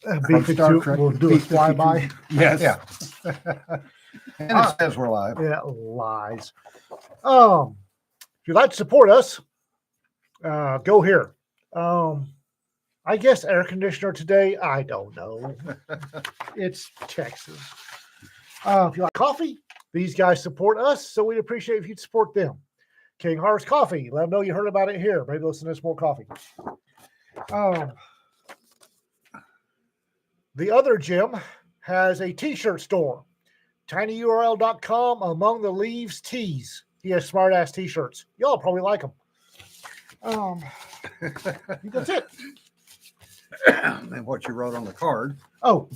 B-52 will do a flyby. Yes. Yeah. And it says we're live. Yeah, lies. If you'd like to support us, go here. I guess air conditioner today. I don't know. It's Texas. If you like coffee, these guys support us, so we'd appreciate if you'd support them. King Harvest Coffee. Let them know you heard about it here. Maybe listen to some more coffee. The other Jim has a t-shirt store. tinyurl.com among the leaves tees. He has smart ass t-shirts. Y'all probably like them. That's it. And what you wrote on the card. Oh,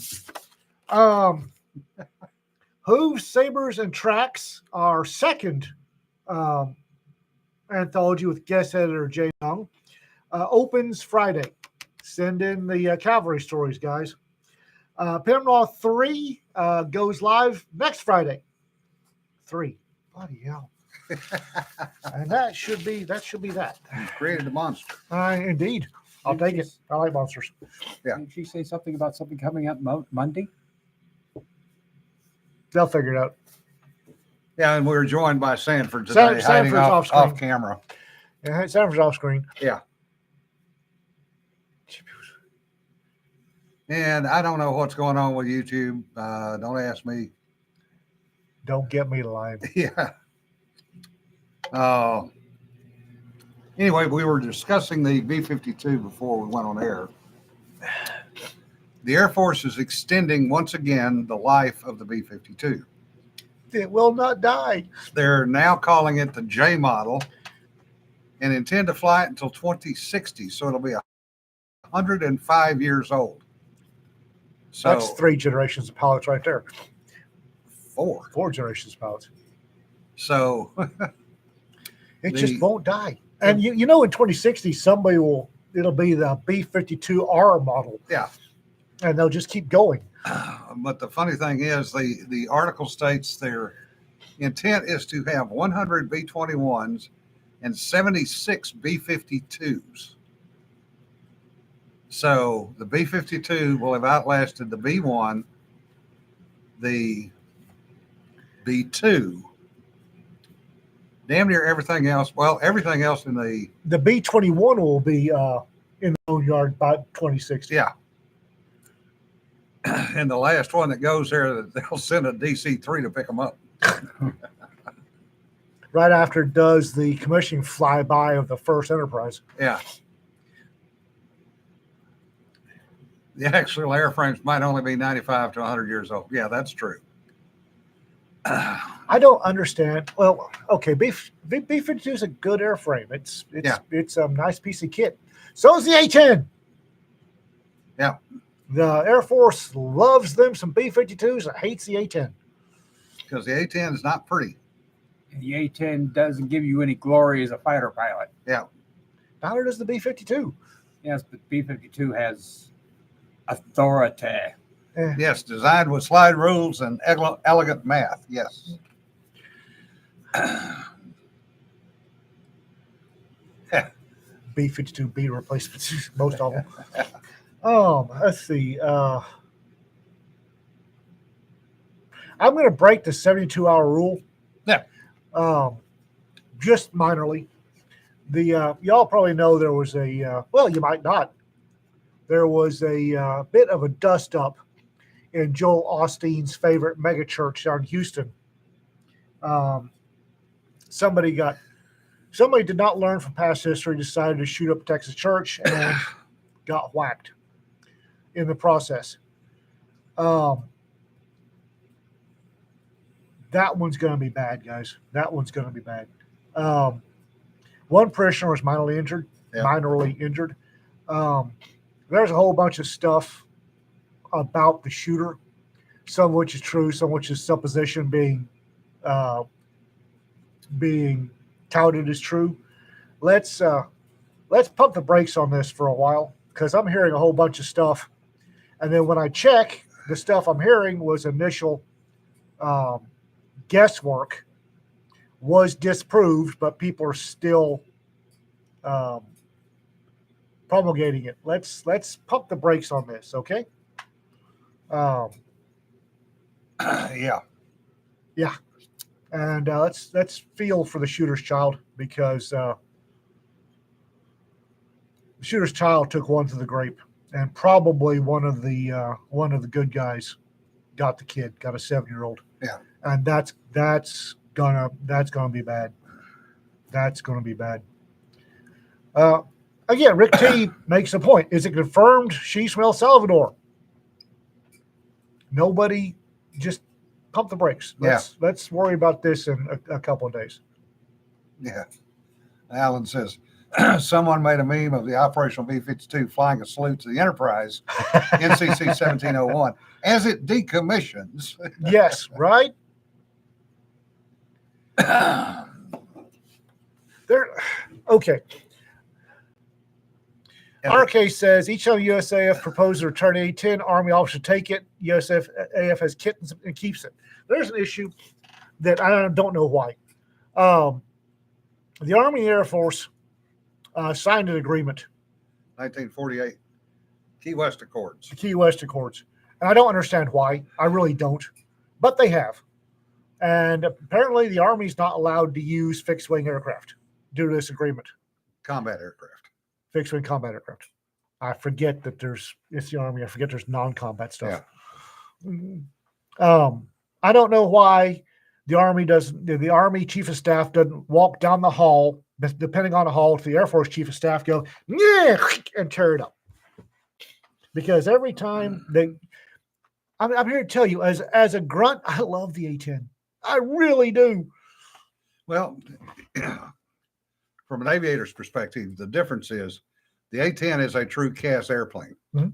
Hooves, Sabers, and Tracks, our second anthology with guest editor Jay Young, opens Friday. Send in the cavalry stories, guys. Pimlaw 3 goes live next Friday. 3. Bloody hell. And that should be that. You created a monster. Indeed. I'll take it. I like monsters. Yeah. Did she say something about something coming up Monday? They'll figure it out. Yeah, and we were joined by Sanford today, hiding Sanford's off off-screen. camera. Yeah, Sanford's off screen. Yeah. And I don't know what's going on with YouTube. Don't ask me. Don't get me lying. Yeah. Anyway, we were discussing the B-52 before we went on air. The Air Force is extending once again the life of the B-52. It will not die. They're now calling it the J model and intend to fly it until 2060. So it'll be 105 years old. So That's 3 generations of pilots right there. 4. 4 generations of pilots. So It just won't die. And you know, in 2060, it'll be the B-52R model. Yeah. And they'll just keep going. But the funny thing is, the article states their intent is to have 100 B-21s and 76 B-52s. So the B-52 will have outlasted the B-1, the B-2, damn near everything else. Well, everything else in the B-21 will be in the boneyard by 2060. Yeah. And the last one that goes there, they'll send a DC-3 to pick them up. Right after it does the commissioning flyby of the first Enterprise. Yeah. The actual airframes might only be 95 to 100 years old. Yeah, that's true. I don't understand. Well, okay, B-52 is a good airframe. It's a nice piece of kit. So is the A-10. Yeah. The Air Force loves them some B-52s and hates the A-10. Because the A-10 is not pretty. The A-10 doesn't give you any glory as a fighter pilot. Yeah. Neither does the B-52. Yes, but B-52 has authority. Yes, designed with slide rules and elegant math. Yes. B-52B replacements, most of them. Let's see. I'm going to break the 72-hour rule. Yeah. Just minorly. Y'all probably know there was well, you might not. There was a bit of a dust-up in Joel Osteen's favorite megachurch down in Houston. Somebody did not learn from past history, decided to shoot up a Texas church, and got whacked in the process. That one's going to be bad, guys. That one's going to be bad. One parishioner was minorly injured. There's a whole bunch of stuff about the shooter, some of which is true, some of which is supposition being touted as true. Let's pump the brakes on this for a while, because I'm hearing a whole bunch of stuff, and then when I check, the stuff I'm hearing was initial guesswork, was disproved, but people are still promulgating it. Let's pump the brakes on this, okay? Um, Yeah. and let's feel for the shooter's child, because the shooter's child took one to the grape, and probably one of the good guys got the kid, got a 7-year-old. Yeah. And that's gonna be bad. That's gonna be bad. Again, Rick T makes a point. Is it confirmed she's from El Salvador? Nobody, just pump the brakes. Let's worry about this in a couple of days. Yeah. Alan says, someone made a meme of the operational B-52 flying a salute to the Enterprise, NCC 1701, as it decommissions. Yes, right? There. Okay. RK says each time USAF proposes to return A-10, Army officer take it. USAF has kittens and keeps it. There's an issue that I don't know why. The Army Air Force signed an agreement, 1948, Key West Accords. the Key West Accords, and I don't understand why. I really don't, but they have. And apparently, the Army's not allowed to use fixed-wing aircraft due to this agreement. Combat aircraft. Fixed-wing combat aircraft. I forget that it's the Army. I forget there's non-combat stuff. Yeah. I don't know why the Army Chief of Staff doesn't walk down the hall, depending on the hall, to the Air Force Chief of Staff, go, yeah, and tear it up. Because every time I'm here to tell you, as a grunt, I love the A-10. I really do. Well, from an aviator's perspective, the difference is the A-10 is a true CAS airplane. Mhm.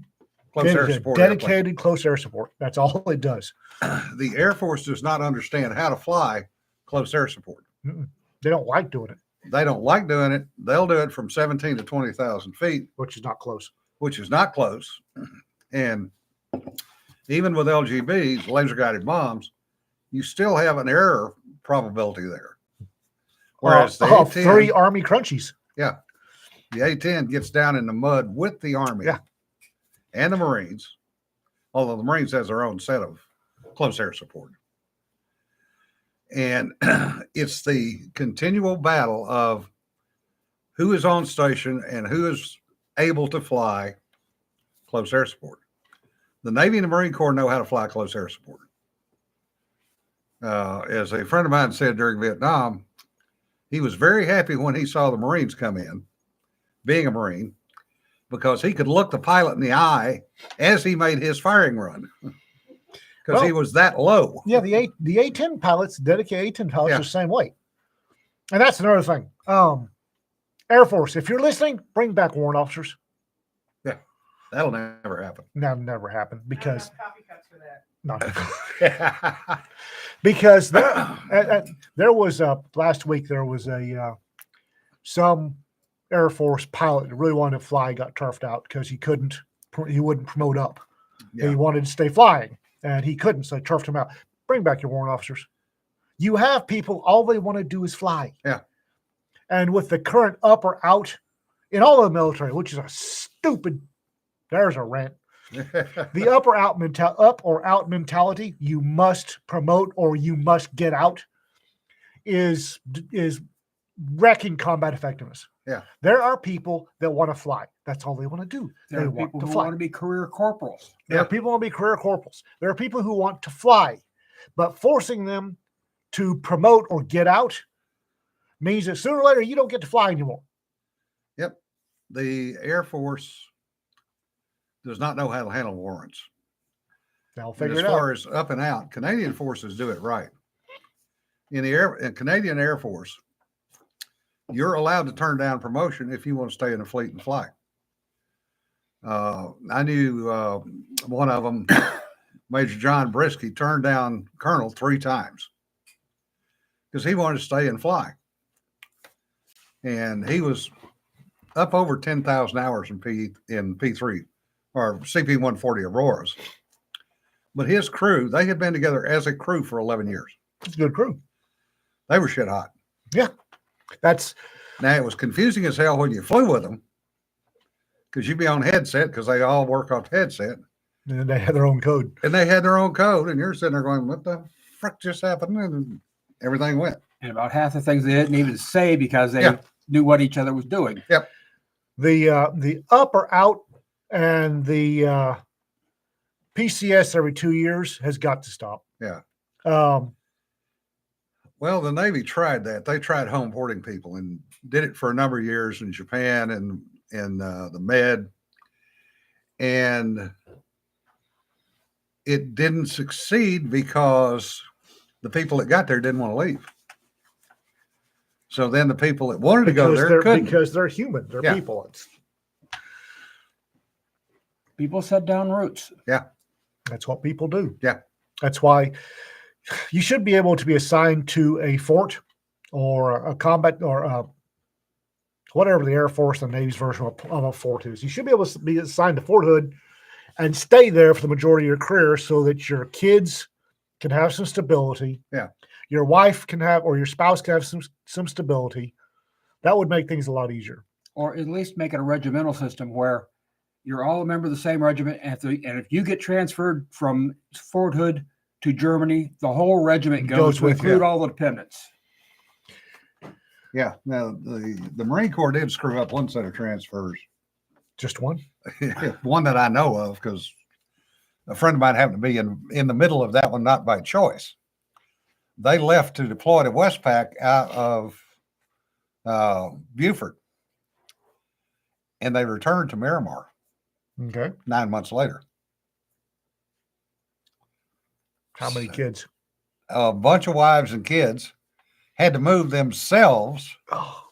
Close air support airplane. Dedicated close air support. That's all it does. The Air Force does not understand how to fly close air support. They don't like doing it, They don't like doing it. They'll do it from 17 to 20,000 feet, which is not close. which is not close. And even with LGBs, laser guided bombs, you still have an error probability there. Whereas the A-10, 3 Army crunchies. the A-10 gets down in the mud with the Army and the Marines, although the Marines has their own set of close air support. And it's the continual battle of who is on station and who is able to fly close air support. The Navy and the Marine Corps know how to fly close air support. As a friend of mine said during Vietnam, he was very happy when he saw the Marines come in, being a Marine, because he could look the pilot in the eye as he made his firing run, because he was that low. Yeah, the A-10 pilots, dedicated A-10 pilots, are the same way. And that's another thing. Air Force, if you're listening, bring back warrant officers. Yeah, that'll never happen. That'll never happen because copycats for that. no, because there was last week there was some Air Force pilot that really wanted to fly, got turfed out because he wouldn't promote up. Yeah. He wanted to stay flying and he couldn't, so they turfed him out. Bring back your warrant officers. You have people, all they want to do is fly. Yeah. And with the current up or out in all of the military, which is a stupid, there's a rant. The up or out mentality, you must promote or you must get out, is wrecking combat effectiveness. Yeah. There are people that want to fly. That's all they want to do. There They are want people to who fly. want to be career corporals. There are people who want to be career corporals. There are people who want to fly, but forcing them to promote or get out means that sooner or later you don't get to fly anymore. Yep. The Air Force does not know how to handle warrants. They'll And figure as it far out. as up and out, Canadian forces do it right. In Canadian Air Force, you're allowed to turn down promotion if you want to stay in the fleet and fly. I knew one of them, Major John Brisky, turned down Colonel 3 times because he wanted to stay and fly. And he was up over 10,000 hours in P3 or CP-140 Auroras. But his crew, they had been together as a crew for 11 years. It's a good crew. They were shit hot. Yeah. That's Now, it was confusing as hell when you flew with them because you'd be on headset because they all work off headset. And then they had their own code. And they had their own code, and you're sitting there going, what the frick just happened? And everything went. And about half the things they didn't even say because they Yeah. knew what each other was doing. The up or out and the PCS every 2 years has got to stop. Yeah. Um, Well, the Navy tried that. They tried home porting people and did it for a number of years in Japan and in the Med. And it didn't succeed because the people that got there didn't want to leave. So then the people that wanted to go there couldn't. because they're human. They're Yeah. people. People set down roots. That's what people do. Yeah. That's why you should be able to be assigned to a fort or a combat or whatever the Air Force and Navy's version of a fort is. You should be able to be assigned to Fort Hood and stay there for the majority of your career so that your kids can have some stability. Yeah. Your wife can have, or your spouse can have some stability. That would make things a lot easier. Or at least make it a regimental system where you're all a member of the same regiment. And if you get transferred from Fort Hood to Germany, the whole regiment goes to with include you. all the dependents. Yeah. Now, the Marine Corps did screw up one set of transfers. Just one. One that I know of, because a friend of mine happened to be in the middle of that one, not by choice. They left to deploy to Westpac out of Beaufort, and they returned to Miramar Okay. 9 months later. How many kids? A bunch of wives and kids had to move themselves Oh,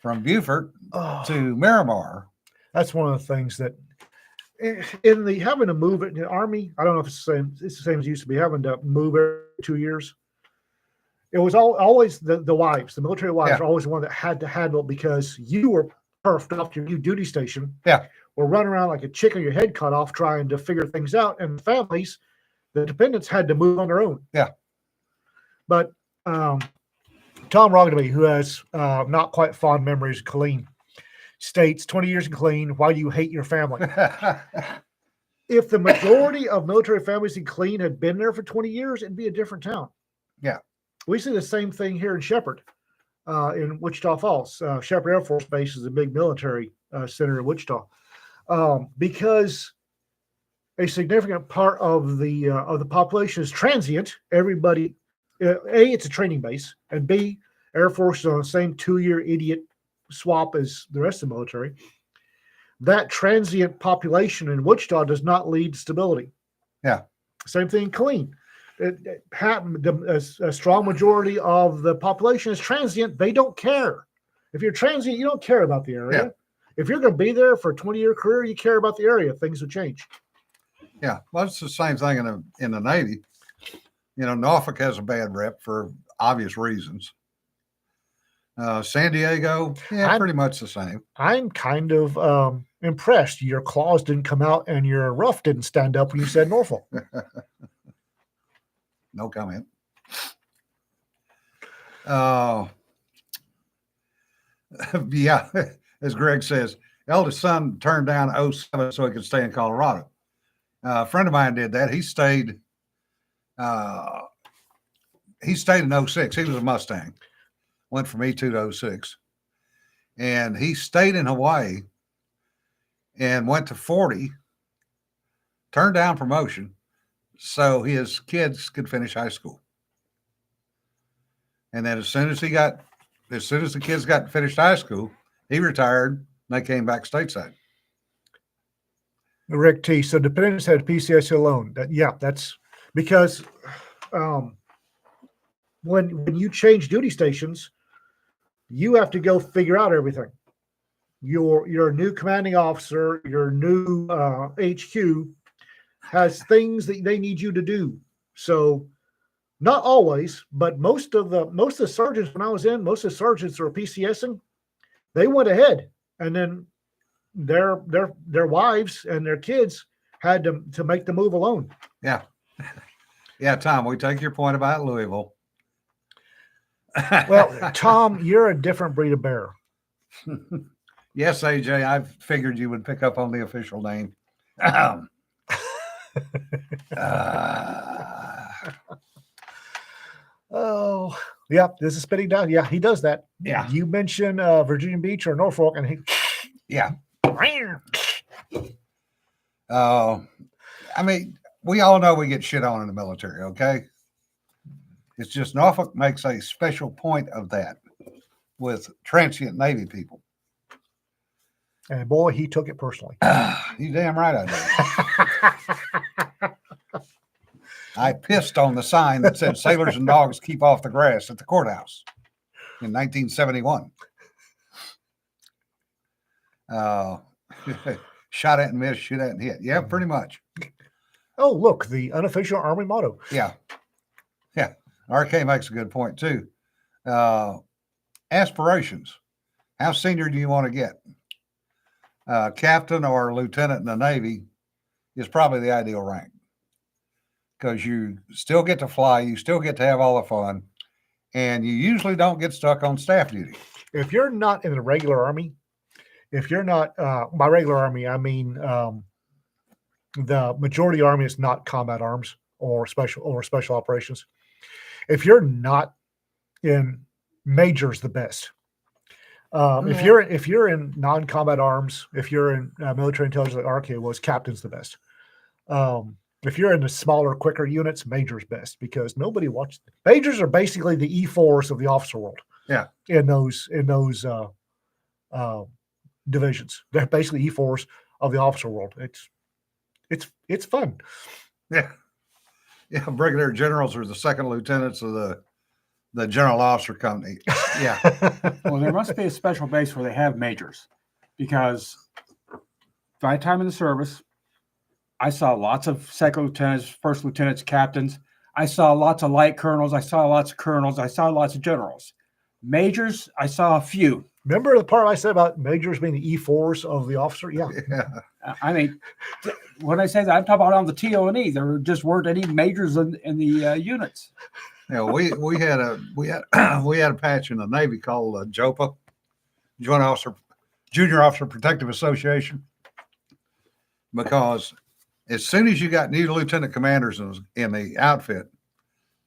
from Beaufort oh. to Miramar. That's one of the things that in the having to move it in the Army, I don't know if it's the same. It's the same as it used to be, having to move every 2 years. It was always the wives, the military wives, Yeah. are always the one that had to handle it because you were perfed off your new duty station. Yeah. Or running around like a chicken, your head cut off, trying to figure things out. And families, the dependents had to move on their own. Yeah. But Tom Rogamy, who has not quite fond memories of Killeen, states 20 years in Killeen, why do you hate your family? If the majority of military families in Killeen had been there for 20 years, it'd be a different town. Yeah. We see the same thing here in Shepherd, in Wichita Falls. Shepherd Air Force Base is a big military center in Wichita, because a significant part of the population is transient. Everybody, A, it's a training base, and B, Air Force is on the same 2-year idiot swap as the rest of the military. That transient population in Wichita does not lead to stability. Yeah. Same thing in Killeen. A strong majority of the population is transient. They don't care. If you're transient, you don't care about the area. Yeah. If you're going to be there for a 20-year career, you care about the area. Things will change. Yeah, well, it's the same thing in the Navy. You know, Norfolk has a bad rep for obvious reasons. San Diego, yeah, pretty much the same. I'm kind of impressed. Your claws didn't come out and your ruff didn't stand up when you said Norfolk. No comment. Yeah, as Greg says, eldest son turned down 07 so he could stay in Colorado. A friend of mine did that. He stayed in 06. He was a Mustang. Went from E2 to 06. And he stayed in Hawaii and went to 40, turned down promotion so his kids could finish high school. And then as soon as the kids got finished high school, he retired and they came back stateside. Rick T. So dependents had PCS alone. That's because when you change duty stations, you have to go figure out everything. Your new commanding officer, your new HQ has things that they need you to do. So not always, but most of the sergeants, when I was in, most of the sergeants were PCSing. They went ahead, and then their wives and their kids had to make the move alone. Yeah. Yeah, Tom, we take your point about Louisville. Well, Tom, you're a different breed of bear. Yes, AJ, I figured you would pick up on the official name. Oh, yeah, this is spitting down. Yeah, he does that. Yeah. You mention Virginia Beach or Norfolk, and he. Yeah. I mean, we all know we get shit on in the military, okay? It's just Norfolk makes a special point of that with transient Navy people. And boy, he took it personally. You damn right I did. I pissed on the sign that said sailors and dogs keep off the grass at the courthouse in 1971. Shot at and missed, shoot at and hit. Yeah, pretty much. Oh, look, the unofficial Army motto. Yeah. Yeah. RK makes a good point too. Aspirations. How senior do you want to get? Captain or lieutenant in the Navy is probably the ideal rank because you still get to fly, you still get to have all the fun, and you usually don't get stuck on staff duty. If you're not in the regular Army, if you're not, by regular Army, I mean the majority Army is not combat arms or special operations. If you're not in major's the best. If you're in non-combat arms, if you're in military intelligence like RK was, captain's the best. If you're in the smaller, quicker units, major's best because nobody watches. Majors are basically the E4s of the officer world. Yeah. In those divisions, they're basically E4s of the officer world. It's fun. Yeah. Yeah. Brigadier generals are the second lieutenants of the general officer company. Yeah. Well, there must be a special base where they have majors because my time in the service, I saw lots of second lieutenants, first lieutenants, captains. I saw lots of light colonels. I saw lots of colonels. I saw lots of generals. Majors, I saw a few. Remember the part I said about majors being the E4s of the officer? Yeah. Yeah. I mean, when I say that, I'm talking about on the TO&E. There just weren't any majors in the units. Yeah, we had a patch in the Navy called JOPA, Junior Officer Protective Association, because as soon as you got new lieutenant commanders in the outfit,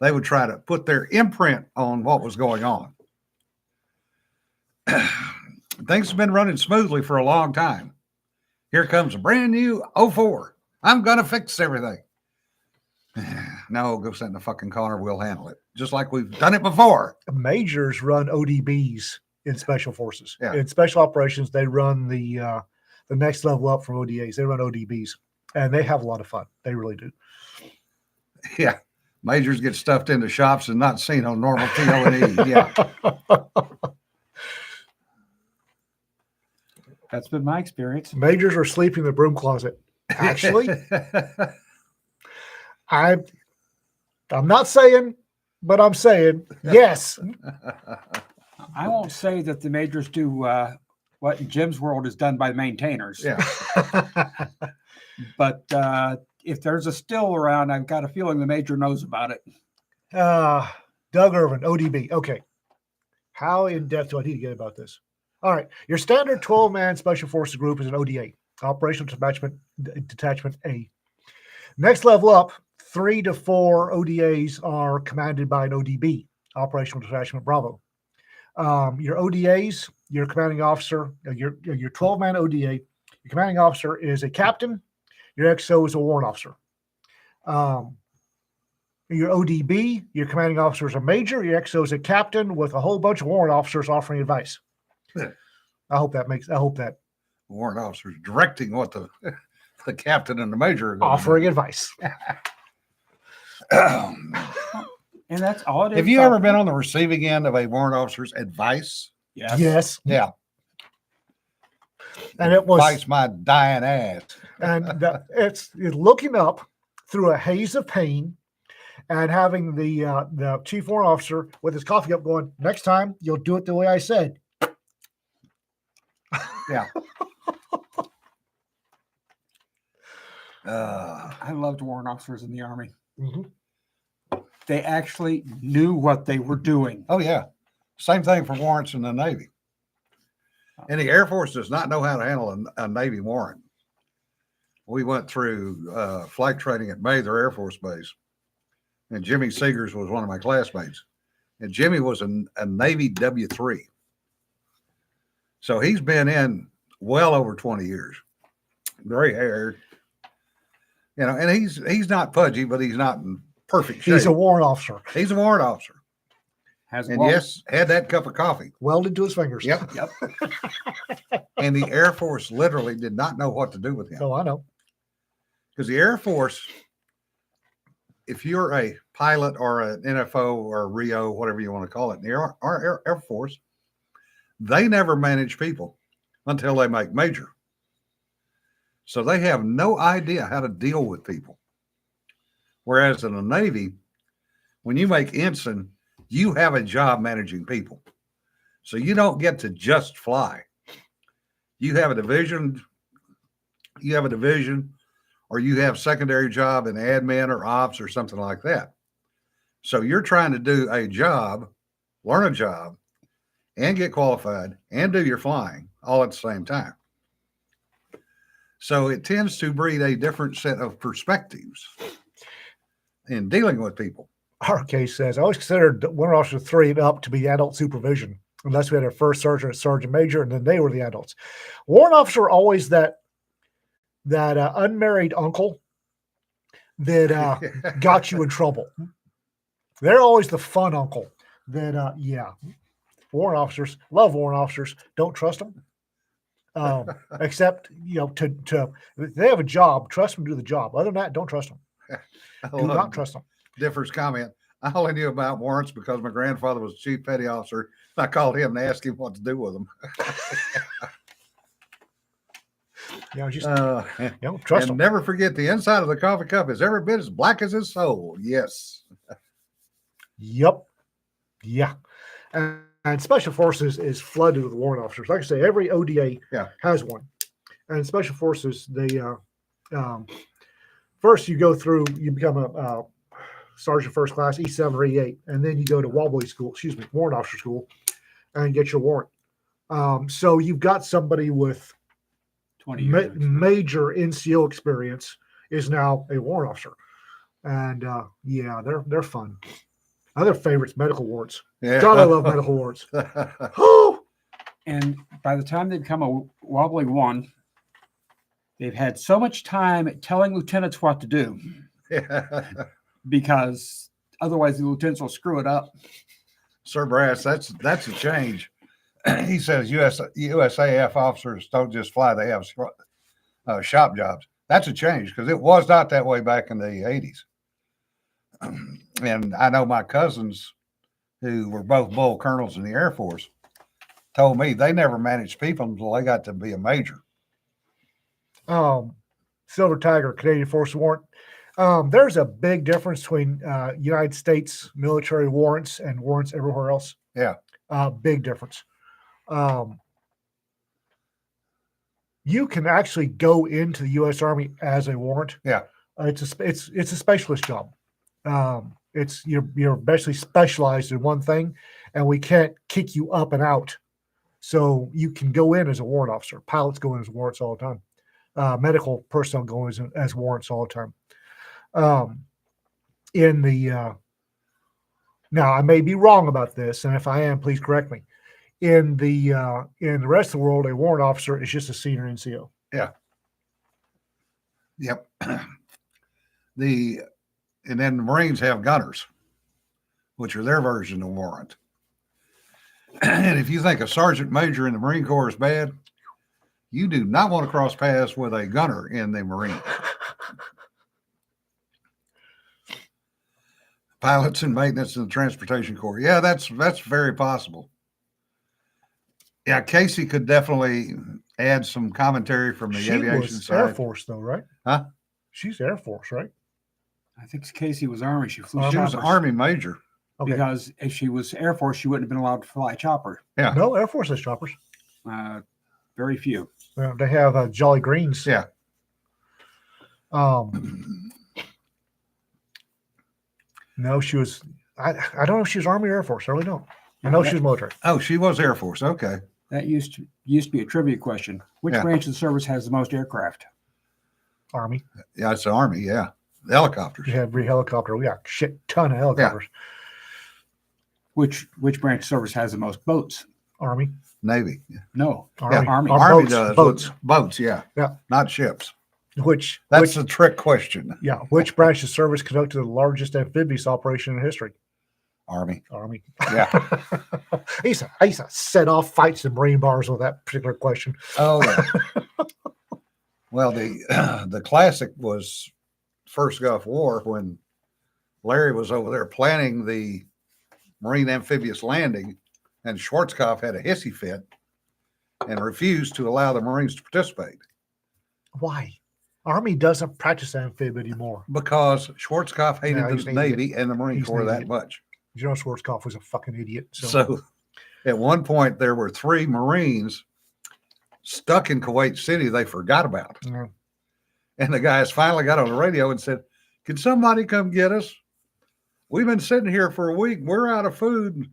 they would try to put their imprint on what was going on. Things have been running smoothly for a long time. Here comes a brand new 04. I'm going to fix everything. No, go sit in the fucking corner. We'll handle it. Just like we've done it before. Majors run ODBs in special forces. Yeah. In special operations, they run the next level up from ODAs. They run ODBs, and they have a lot of fun. They really do. Yeah. Majors get stuffed into shops and not seen on normal TO&E. Yeah. That's been my experience. Majors are sleeping in the broom closet. Actually, I'm not saying, but I'm saying yes. I won't say that the majors do what in Jim's world is done by the maintainers. Yeah. But if there's a still around, I've got a feeling the major knows about it. Doug Irvin, ODB. Okay. How in depth do I need to get about this? All right. Your standard 12-man special forces group is an ODA, Operational Detachment A. Next level up, 3 to 4 ODAs are commanded by an ODB, Operational Detachment Bravo. Your ODAs, your commanding officer, your 12-man ODA, your commanding officer is a captain. Your XO is a warrant officer. Your ODB, your commanding officer is a major. Your XO is a captain with a whole bunch of warrant officers offering advice. Yeah. I hope that Warrant officers directing what the captain and the major are going offering advice. And that's all it is. Have you ever been on the receiving end of a warrant officer's advice? Yes. Yes. Yeah. And it was, Advice my dying ass. and it's looking up through a haze of pain and having the chief warrant officer with his coffee cup going, next time you'll do it the way I said. Yeah. I loved warrant officers in the Army. Mhm. They actually knew what they were doing. Oh, yeah. Same thing for warrants in the Navy. And the Air Force does not know how to handle a Navy warrant. we went through flight training at Mather Air Force Base, and Jimmy Seegers was one of my classmates. And Jimmy was a Navy W-3. So he's been in well over 20 years. Gray haired. You know, and he's not pudgy, but he's not in perfect shape. He's a warrant officer, He's a warrant officer. Has And well- yes, had that cup of coffee. welded to his fingers. Yep. Yep. And the Air Force literally did not know what to do with him. Oh, I know. Because the Air Force, if you're a pilot or an NFO or a RIO, whatever you want to call it, in the Air Force, they never manage people until they make major. So they have no idea how to deal with people. Whereas in the Navy, when you make ensign, you have a job managing people. So you don't get to just fly. You have a division, or you have secondary job in admin or ops or something like that. So you're trying to do a job, learn a job, and get qualified and do your flying all at the same time. So it tends to breed a different set of perspectives in dealing with people. Our case says I always considered warrant officer 3 and up to be adult supervision, unless we had our first sergeant, sergeant major, and then they were the adults. Warrant officer are always that unmarried uncle that got you in trouble. They're always the fun uncle that warrant officers, love warrant officers, don't trust them. Except, to if they have a job, trust them to do the job. Other than that, don't trust them. I Do love not trust them. Differ's comment. I only knew about warrants because my grandfather was chief petty officer. I called him to ask him what to do with them. Just trust And them. never forget, the inside of the coffee cup is every bit as black as his soul. Yes. Yep. Yeah. And Special Forces is flooded with warrant officers. Like I say, every ODA has one. And Special Forces, they first you go through, you become a sergeant first class, E7 or E8, and then you go to warrant officer school and get your warrant. So you've got somebody with 20 years. major NCO experience is now a warrant officer. And they're fun. Other favorites, medical warrants. Yeah. God, I love medical warrants. Oh, And by the time they become a wobbly one, they've had so much time telling lieutenants what to do because otherwise the lieutenants will screw it up. Sir Brass, that's a change. He says USAF officers don't just fly; they have shop jobs. That's a change because it was not that way back in the 80s. And I know my cousins, who were both bull colonels in the Air Force, told me they never managed people until they got to be a major. Silver Tiger, Canadian Force Warrant. There's a big difference between United States military warrants and warrants everywhere else. Yeah. Big difference. You can actually go into the U.S. Army as a warrant. Yeah. It's a specialist job. You're basically specialized in one thing, and we can't kick you up and out. So you can go in as a warrant officer. Pilots go in as warrants all the time. Medical personnel go in as warrants all the time. Now I may be wrong about this, and if I am, please correct me. In the rest of the world, a warrant officer is just a senior NCO. Yeah. Yep. And then the Marines have gunners, which are their version of warrant. And if you think a sergeant major in the Marine Corps is bad, you do not want to cross paths with a gunner in the Marines. Pilots and maintenance in the Transportation Corps. Yeah, that's very possible. Yeah, Casey could definitely add some commentary from the She aviation was Air side. Force, though, right? Huh? She's Air Force, right? I think Casey was Army. She flew She was an choppers Army major. Okay. because if she was Air Force, she wouldn't have been allowed to fly a chopper. Yeah. No, Air Force has choppers. Very few. They have Jolly Greens. Yeah. No, she was. I don't know if she was Army or Air Force. I really don't. I know she was military. Oh, she was Air Force. Okay. That used to be a trivia question. Which Yeah. branch of the service has the most aircraft? Army. Yeah, it's the Army. Yeah, the helicopters. We have every helicopter. We got a shit ton of helicopters. Which branch of service has the most boats? Army. Navy. No, Army. Army. Our Army boats, does boats. with boats. Yeah, Yeah. not ships. Which That's the trick question. yeah, which branch of service conducted the largest amphibious operation in history? Army. Army. Yeah. I used to set off fights in Marine bars with that particular question. Oh yeah. Well, the classic was first Gulf War when Larry was over there planning the Marine amphibious landing, and Schwarzkopf had a hissy fit and refused to allow the Marines to participate Why? Army doesn't practice amphib anymore. because Schwarzkopf hated Yeah, he's the an Navy and the Marine He's an Corps that idiot. much. General Schwarzkopf was a fucking idiot. So at one point, there were 3 Marines stuck in Kuwait City they forgot about. Yeah. And the guys finally got on the radio and said, "Can somebody come get us? We've been sitting here for a week. We're out of food.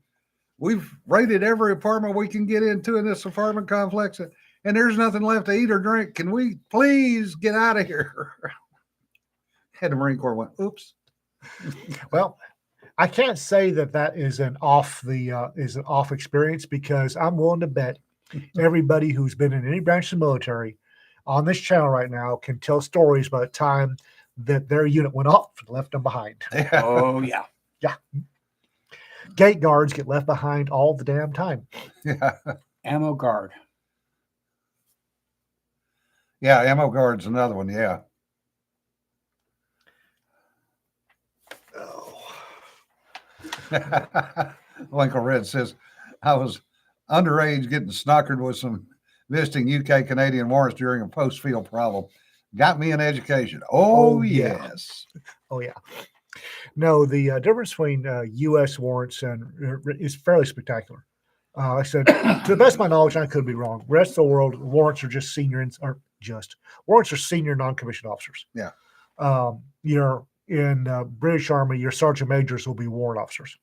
We've raided every apartment we can get into in this apartment complex, and there's nothing left to eat or drink. Can we please get out of here?" And the Marine Corps went, "Oops." Well, I can't say that is an off experience, because I'm willing to bet everybody who's been in any branch of the military on this channel right now can tell stories about the time that their unit went off and left them behind. Oh yeah. Gate guards get left behind all the damn time. Yeah. Ammo guard. Yeah. Ammo guard's another one. Yeah. Lincoln Red says, "I was underage getting snockered with some visiting UK Canadian warrants during a post-field problem. Got me an education." Oh, Oh, yeah. yes. Oh yeah. No, the difference between U.S. warrants and is fairly spectacular. I said, to the best of my knowledge, I could be wrong. The rest of the world, warrants are just warrants are senior non-commissioned officers. Yeah. You're in British Army, your sergeant majors will be warrant officers.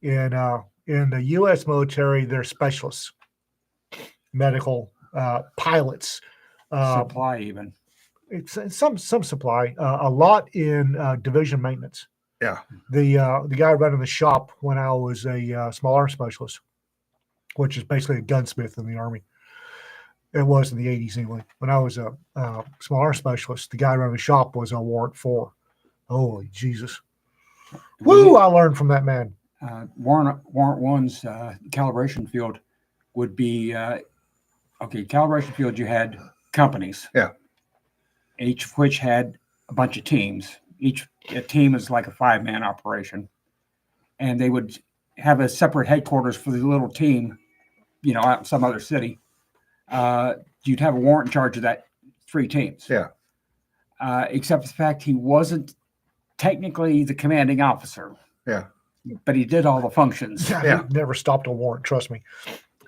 In the U.S. military, they're specialists, medical, pilots, Supply even. it's some supply, a lot in division maintenance. Yeah. The guy running the shop when I was a small arms specialist, which is basically a gunsmith in the Army. It was in the 80s anyway. When I was a small arms specialist, the guy running the shop was a warrant 4. Holy Jesus. Woo, I learned from that man. Warrant One's calibration field would be calibration field. You had companies, Yeah. each of which had a bunch of teams. A team is like a 5-man operation, and they would have a separate headquarters for the little team, out in some other city. You'd have a warrant in charge of that 3 teams. Yeah. Except for the fact he wasn't technically the commanding officer. Yeah. But he did all the functions. Yeah. He never stopped a warrant, trust me.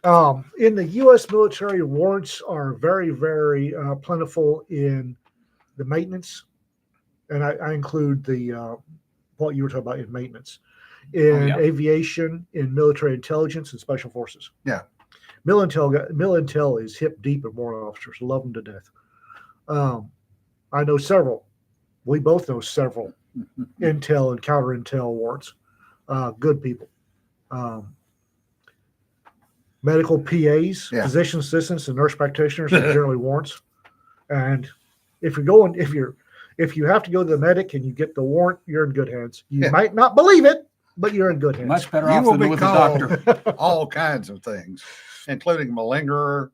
In the U.S. military, warrants are very, very plentiful in the maintenance. And I include what you were talking about in maintenance, in aviation, in military intelligence, and special forces. Yeah. Mil-Intel is hip deep in warrant officers. Love them to death. I know several. We both know several intel and counter intel warrants. Good people. Medical PAs, Yeah. physician assistants, and nurse practitioners are generally warrants. And if you have to go to the medic and you get the warrant, you're in good hands. You Yeah. might not believe it, but you're in good hands. Much better You off will than be with the called doctor. all kinds of things, including malingerer.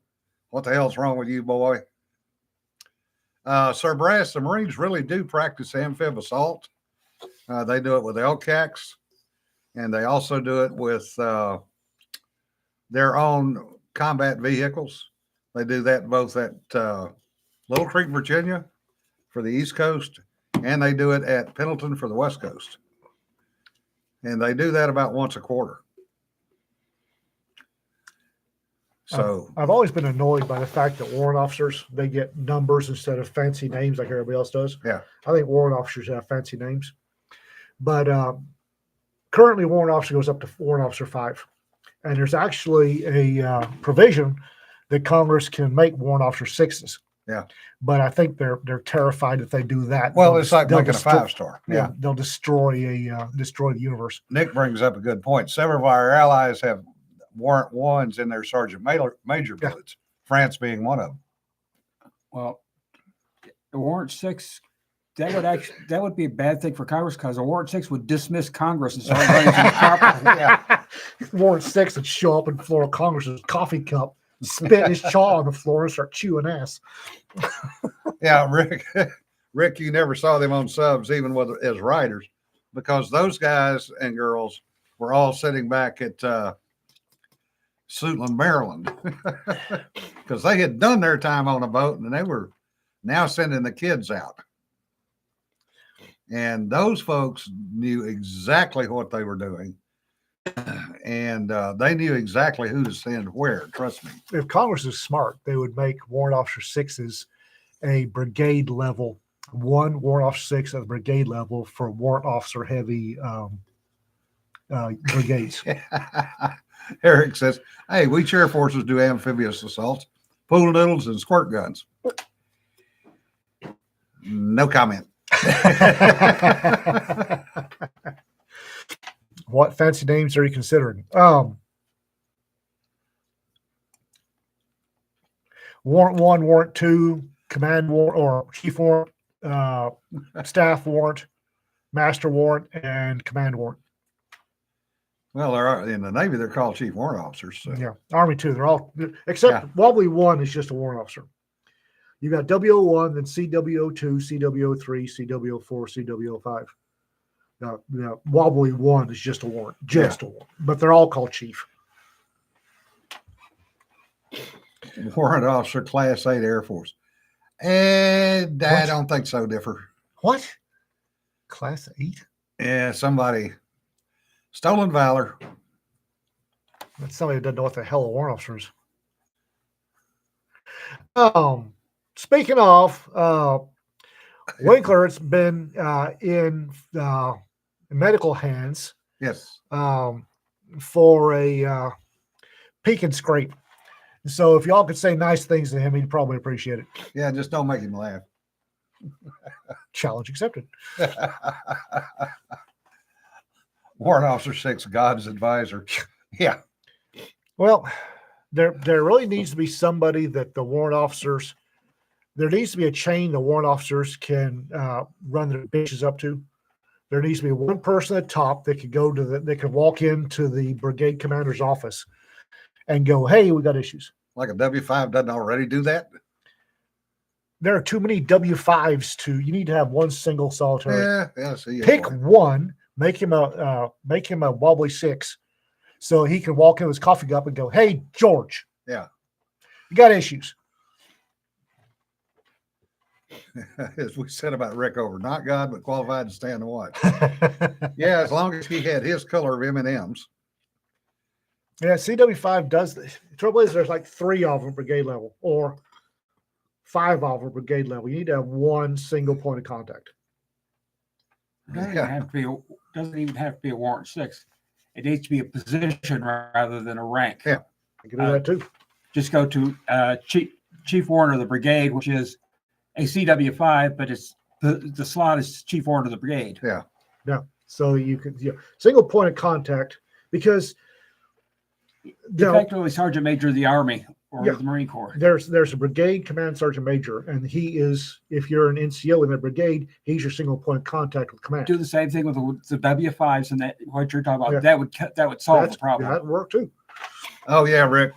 What the hell's wrong with you, boy? Sir Brass, the Marines really do practice amphib assault. They do it with LCACs, and they also do it with their own combat vehicles. They do that both at Little Creek, Virginia for the East Coast, and they do it at Pendleton for the West Coast. And they do that about once a quarter. So I've always been annoyed by the fact that warrant officers, they get numbers instead of fancy names like everybody else does. Yeah. I think warrant officers have fancy names. But currently, warrant officer goes up to warrant officer 5. And there's actually a provision that Congress can make warrant officer 6s. Yeah. But I think they're terrified if they do that. Well, they'll it's like they'll making a destroy- 5-star. Yeah, they'll destroy the universe. Nick brings up a good point. Several of our allies have warrant ones in their sergeant major Yeah. billets, France being one of them. Well, the warrant 6, that would be a bad thing for Congress because a warrant 6 would dismiss Congress and start running to the proper. Warrant 6 would show up in Florida Congress's coffee cup, spit his chaw on the floor, and start chewing ass. Yeah, Rick, you never saw them on subs, even as writers, because those guys and girls were all sitting back at Suitland, Maryland, because they had done their time on a boat and they were now sending the kids out. And those folks knew exactly what they were doing. And they knew exactly who to send where. Trust me. If Congress is smart, they would make warrant officer 6s a brigade level, one warrant officer 6 at the brigade level for warrant officer heavy brigades. Eric says, hey, we chair forces do amphibious assaults, pool noodles, and squirt guns. No comment. What fancy names are you considering? Warrant 1, warrant 2, command warrant or chief warrant, staff warrant, master warrant, and command warrant. Well, there are in the Navy, they're called chief warrant officers. So. Yeah, Army too. They're all except Wobbly 1 is just a warrant officer. You got WO1, then CWO2, CWO3, CWO4, CWO5. Now, Wobbly 1 is just a warrant, a warrant, but they're all called chief. Warrant officer, Class 8 Air Force. And I What? don't think so, differ. What? Class 8? Yeah, somebody stolen valor. That's somebody who doesn't know what the hell a warrant officer is. Speaking of, Winkler's been in medical hands Yes. for a peek and scrape. So if y'all could say nice things to him, he'd probably appreciate it. Yeah, just don't make him laugh. Challenge accepted. Warrant officer 6, God's advisor. Yeah. Well, there really needs to be somebody that the warrant officers, there needs to be a chain the warrant officers can run their bitches up to. There needs to be one person at the top that could go to they could walk into the brigade commander's office and go, hey, we got issues. Like a W5 doesn't already do that. There are too many W5s you need to have one single solitary. Yeah. See, Pick one, make him a wobbly 6 so he can walk in with his coffee cup and go, hey, George. Yeah. You got issues. As we said about Rick over, not God, but qualified to stand and watch. Yeah, as long as he had his color of M&Ms. Yeah, CW5 does. The trouble is there's like 3 of them brigade level or 5 of them brigade level. You need to have one single point of contact. Doesn't even have to be a warrant 6. It needs to be a position rather than a rank. Yeah. You can do that too. Just go to chief warrant of the brigade, which is a CW5, but it's the slot is chief warrant of the brigade. Yeah. Yeah. So you could single point of contact because Effectively sergeant major of the Army or Yeah. the Marine Corps. there's a brigade command sergeant major, and he is, if you're an NCO in that brigade, he's your single point of contact with command. Do the same thing with the W5s and that what you're talking about. Yeah. That would solve the problem. That would work too. Oh, yeah, Rick.